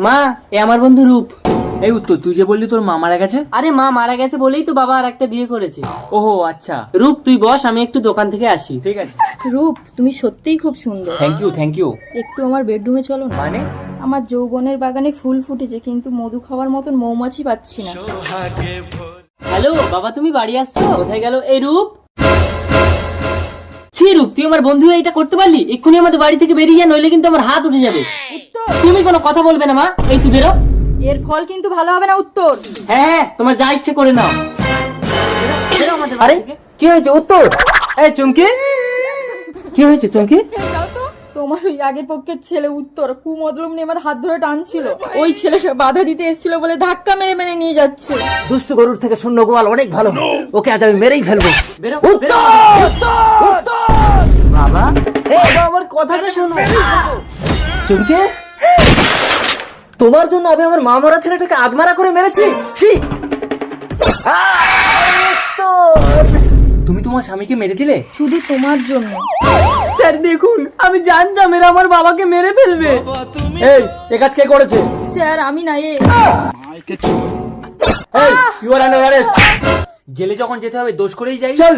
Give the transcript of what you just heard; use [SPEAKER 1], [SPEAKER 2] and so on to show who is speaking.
[SPEAKER 1] মা, এ আমার বন্ধু রূপ।
[SPEAKER 2] এই উত্তর, তুই যে বললি তোর মা মারা গেছে?
[SPEAKER 1] আরে মা মারা গেছে বলেই তো বাবা আর একটা বিয়ে করেছে।
[SPEAKER 2] ওহো আচ্ছা,
[SPEAKER 1] রূপ তুই বস, আমি একটু দোকান থেকে আসি।
[SPEAKER 2] ঠিক আছে।
[SPEAKER 3] রূপ, তুমি সত্যিই খুব সুন্দর।
[SPEAKER 2] Thank you.
[SPEAKER 3] একটু আমার বেডরুমে চলো না।
[SPEAKER 2] মানে?
[SPEAKER 3] আমার যৌবনের বাগানে ফুল ফুটেছে, কিন্তু মধু খাওয়ার মতন মৌমাছি পাচ্ছি না।
[SPEAKER 1] হ্যালো বাবা, তুমি বাড়ি আসছো? কোথায় গেল এই রূপ? ছি রূপ, তুই আমার বন্ধু হয়ে এটা করতে পারলি? এক্ষুনি আমাদের বাড়ি থেকে বেরিয়ে যা, নইলে কিন্তু আমার হাত উঠে যাবে।
[SPEAKER 3] উত্তর,
[SPEAKER 1] তুমি কোনো কথা বলবে না মা, এই তুই বেরো।
[SPEAKER 3] এর ফল কিন্তু ভালো হবে না। উত্তর,
[SPEAKER 1] হ্যাঁ, তোমার যা ইচ্ছে করে নাও। বেরো আমাদের বাড়ি
[SPEAKER 2] আরে
[SPEAKER 1] থেকে।
[SPEAKER 2] কি হয়েছে উত্তর? এই চুমকি, কি হয়েছে চুমকি?
[SPEAKER 3] যাও তো। তোমার ওই আগের পক্ষের ছেলে উত্তর কুমদলম নিয়ে আমার হাত ধরে টানছিল। ওই ছেলেটা বাধা দিতে এসেছিল বলে ধাক্কা মেরে মেরে নিয়ে যাচ্ছে।
[SPEAKER 2] দুষ্ট গরুর থেকে শূন্য গোয়াল অনেক ভালো, ওকে আজ আমি মেরেই ফেলবো।
[SPEAKER 1] বেরো,
[SPEAKER 2] উত্তর!
[SPEAKER 1] বাবা, আমার কথাটা শোনো।
[SPEAKER 2] চুমকি, তোমার জন্য আমি আমার মা মরা ছেলেটাকে আদমারা করে মেরেছি। ছি! তুমি তোমার স্বামীকে মেরে দিলে?
[SPEAKER 3] শুধু তোমার জন্য।
[SPEAKER 1] স্যার দেখুন, আমি জানতাম এরা আমার বাবাকে মেরে ফেলবে।
[SPEAKER 2] এই এ কাজ কে করেছে?
[SPEAKER 3] স্যার আমি না,
[SPEAKER 2] এই ইউ আর আন্ডার অ্যারেস্ট। জেলে যখন যেতে হবে দোষ করেই যাই। চল।